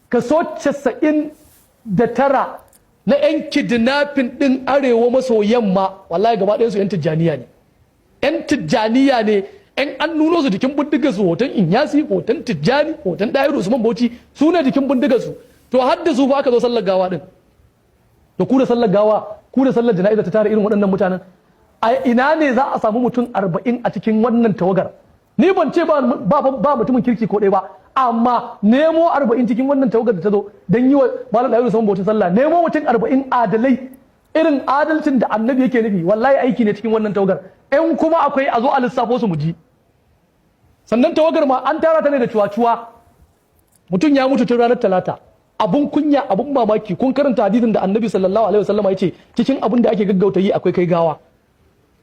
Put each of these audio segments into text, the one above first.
kaso 99 na 'yan kidnapping ɗin arewa maso yamma wallahi gaba ɗayansu 'yan tijjaniya ne. 'Yan tijjaniya ne, 'yan an nuno su jikin bindigar su, hoton Inyasi, hoton Tijjani, hoton Dahiru Usman Bauchi, su ne jikin bindigar su. To har da su fa aka zo sallar gawa din. Da ku da sallar gawa, ku da sallar jana'iza ta tare irin waɗannan mutanen. A ina ne za a samu mutum 40 a cikin wannan tawagar? Ni ban ce ba mutumin kirki ko ɗaya ba, amma nemo 40 cikin wannan tawagar da ta zo don yi wa malam Dahiru Usman Bauchi sallah, nemo mutum 40 adalai irin adalcin da annabi yake nufi, wallahi aiki ne cikin wannan tawagar. In kuma akwai a zo a lissafo su mu ji. Sannan tawagar ma an tara ta ne da cuwa-cuwa. Mutum ya mutu tun ranar Talata. Abun kunya, abun mamaki, kun karanta hadisin da annabi sallallahu alaihi wasallam ya ce cikin abun da ake gaggauta yi akwai kai gawa.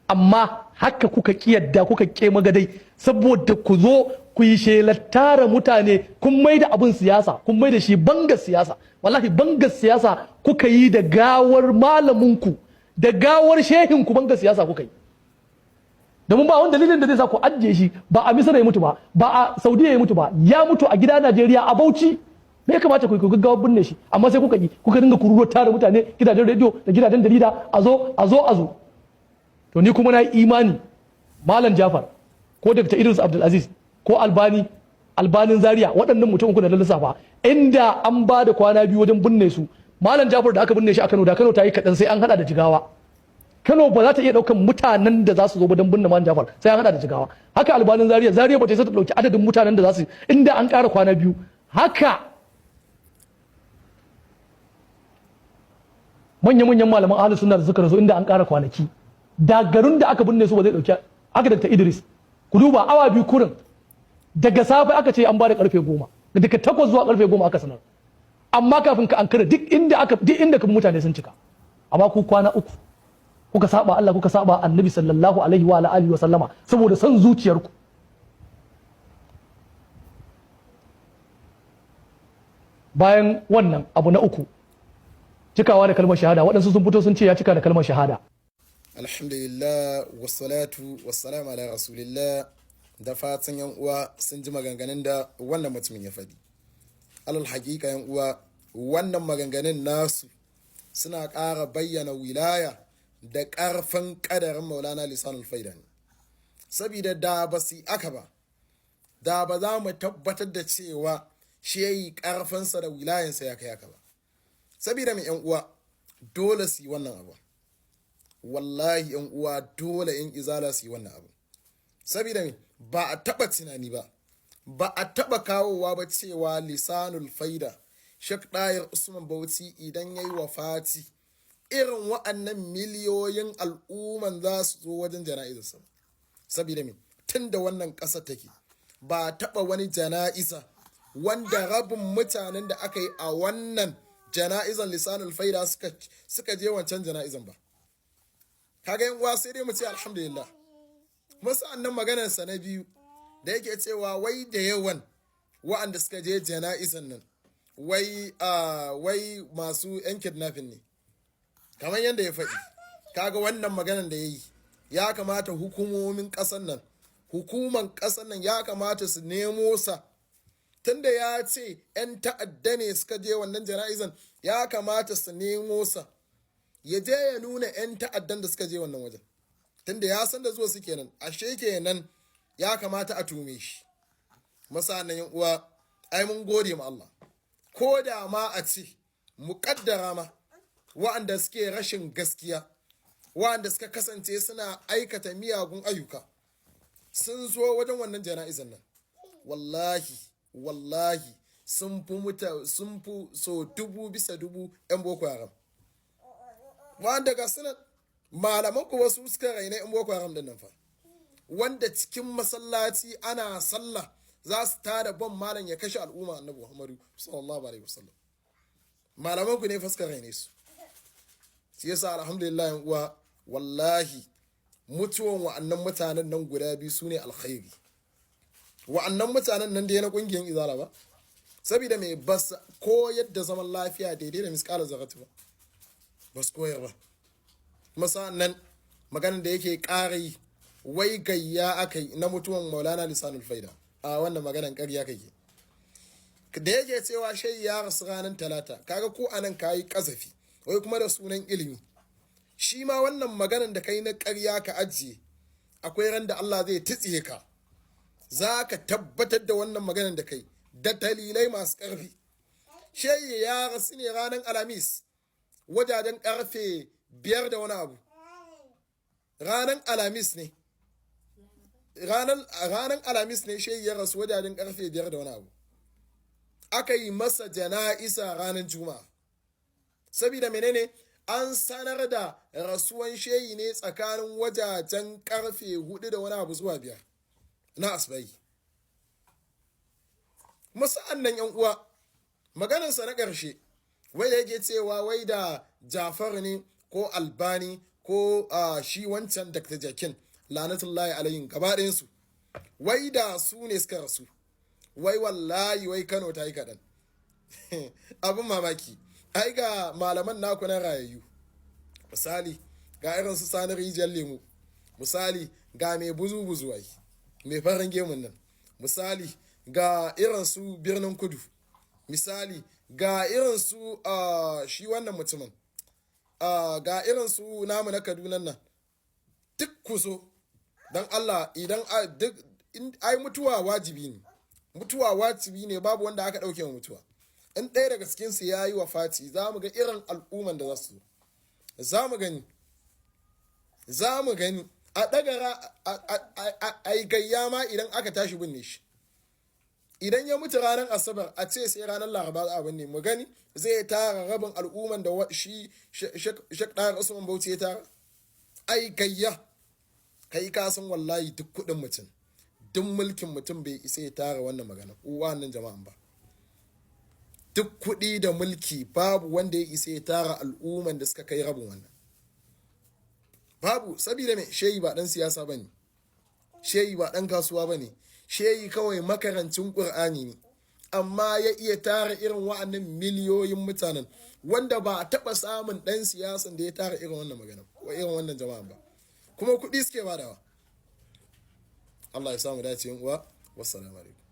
Amma haka kuka kiyarda, kuka ke magadai saboda ku zo ku yi shelar tara mutane, kun mai da abun siyasa, kun mai da shi bangar siyasa. Wallahi bangar siyasa kuka yi da gawar malaminku, da gawar shehinku, bangar siyasa kuka yi. Domin ba wani dalilin da zai sa ku ajiye shi, ba a Misira ya mutu ba, ba a Saudiya ya mutu ba, ya mutu a gida Najeriya a Bauchi. Me ya kamata ku gaggawa binne shi, amma sai kuka dinga kururuwar tara mutane, gidajen rediyo da gidajen jarida, a zo. To ni kuma na yi imani Malam Jafar ko Dr. Idris Abdulaziz ko Albanin Zaria, waɗannan mutum uku da na lissafa, inda an ba da kwana 2 wajen binne su. Malam Jafar da aka binne shi a Kano, da Kano ta yi kaɗan sai an haɗa da Jigawa. Kano ba za ta iya ɗaukan mutanen da za su zo ba don binne Malam Jafar, sai an haɗa da Jigawa. Haka Albanin Zaria ba ta isa ta ɗauki adadin mutanen da za su, inda an ƙara kwana 2. Haka manya-manyan malaman ahlus sunna da suka rasu inda an ƙara kwanaki, da garin da aka binne su ba zai dauki. Aka Dr. Idris, ku duba awa 2 kurin, daga safe aka ce an ba da karfe 10, daga 8 zuwa karfe 10 aka sanar, amma kafin ka ankara duk inda kan mutane sun cika. Amma ku kwana 3 kuka saba Allah, kuka saba annabi sallallahu alaihi wa alihi wa sallama saboda son zuciyarku. Bayan wannan abu na 3, cikawa da kalmar shahada. Waɗansu sun fito sun ce ya cika da kalmar shahada. Alhamdulillah, wassalatu wassalamu ala rasulillah. Da fatan yan uwa sun ji maganganun da wannan mutumin ya faɗi. Alal hakika yan uwa, wannan maganganun nasu suna ƙara bayyana wilaya da ƙarfin ƙadarin Maulana Lisanul Faida ne. Sabida da ba su aka ba, da ba za mu tabbatar da cewa shi yayi ƙarfinsa da wilayansa ya kai aka ba. Sabida mai yan uwa dole su yi wannan abu. Wallahi yan uwa dole in izala su yi wannan abu. Sabida me ba a taba tunani ba a taba kawowa ba cewa Lisanul Faida Shaikh Dahiru Usman Bauchi idan yayi wafati irin wa'annan miliyoyin al'umman za su zo wajen jana'izarsa. Sabida me tunda wannan ƙasa take ba a taba wani jana'iza wanda rabin mutanen da aka yi a wannan jana'izan Lisanul Faida suka je wancan jana'izan ba. Kaga yan uwa sai dai mu ce alhamdulillah. Kuma sa'annan maganar sa na biyu da yake cewa wai da yawan wa'anda suka je jana'izan nan wai masu yan kidnapping ne, kamar yadda ya faɗi. Kaga wannan maganar da yayi, ya kamata hukumomin ƙasar nan, hukuman ƙasar nan ya kamata su nemo sa, tunda ya ce 'yan ta'adda ne suka je wannan jana'izan, ya kamata su nemo sa ya je ya nuna 'yan ta'addan da suka je wannan wajen, tunda ya san da zuwa su kenan, ashe kenan ya kamata a tume shi. Masanan yan uwa, ai mun gode ma Allah, ko da ma a ce muƙaddara ma wa'anda suke rashin gaskiya, wa'anda suka kasance suna aikata miyagun ayyuka sun zo wajen wannan jana'izan nan, wallahi sun fi so 1000 bisa 1000 'yan Boko Haram. Wanda ga sunan malaman ku wasu suka raina 'yan Boko Haram din nan fa, wanda cikin masallaci ana sallah za su tada ban malam ya kashe al'umma annabi Muhammadu sallallahu alaihi wasallam. Malaman ku ne fa suka raine su. Shi yasa alhamdulillah yan uwa, wallahi mutuwan wa'annan mutanen nan guda biyu sune alkhairi. Wa'annan mutanen nan da yana kungiyar Izala ba, saboda me bas koyar da zaman lafiya daidai da miskala zaratu ba, bas koyar ba. Masa nan maganin da yake ƙara yi, wai gayya aka yi na mutuwan Maulana Lisanul Faida, a wannan maganan ƙarya kake. da yake cewa shehi ya rasu ranar talata, kaga ko anan kayi kazafi wai kuma da sunan ilimi. Shi ma wannan maganan da kai na ƙarya ka ajiye, akwai ran da Allah zai titsiye ka, za ka tabbatar da wannan maganan da kai da dalilai masu ƙarfi. Shehi ya rasu ne ranar Alhamis wajajen ƙarfe 5 da wani abu, ranar Alhamis ne, ranar Alhamis ne shehi ya rasu wajajen ƙarfe 5 da wani abu. Aka yi masa jana'isa ranar Juma'a. Sabida menene? An sanar da rasuwan shehi ne tsakanin wajajen ƙarfe 4 da wani abu zuwa 5 na asbahi. Musa'an nan yan uwa, maganarsa na ƙarshe wai da yake cewa wai da Jafar ne ko Albani ko shi wancan Dr. Jakin lanatullahi alayhim gaba ɗayansu, wai da su ne suka rasu. Wai wallahi wai Kano ta yi kaɗan. Abin mamaki, ai ga malaman naku na rayayyu, misali ga irin su Sani Rijiyar Lemu, misali ga mai buzu-buzu ai mai farin gemun nan, misali ga irin su Birnin Kudu, misali ga irin su shi wannan mutumin, ga irin su namu na Kaduna nan, duk kuso don Allah idan duk ai mutuwa wajibi ne. Mutuwa wajibi ne, babu wanda aka ɗauke wa mutuwa. In ɗaya daga cikinsu ya yi wa Fati, za mu ga irin al'umman da za su zo. Za mu gani a ɗagara a yi gayya ma idan aka tashi binne shi. Idan ya mutu ranar Asabar, a ce sai ranar Laraba za a binne, mu gani zai tara rabin al'umman da shi Shaikh Dahiru Usman Bauchi ya tara. Ai gayya, kai ka san wallahi duk kuɗin mutum, duk mulkin mutum bai isa ya tara wannan magana wannan jama'an ba. Duk kuɗi da mulki babu wanda ya isa ya tara al'umman da suka kai rabin wannan. Babu, saboda mai shehi ba ɗan siyasa ba ne, shehi ba ɗan kasuwa ba ne, shehi kawai makarancin ƙur'ani ne, amma ya iya tara irin wa'annan miliyoyin mutanen wanda ba a taɓa samun ɗan siyasan da ya tara irin wannan magana ko irin wannan jama'an ba, kuma kuɗi suke badawa. Allah ya samu dace yan uwa, wassalamu alaikum.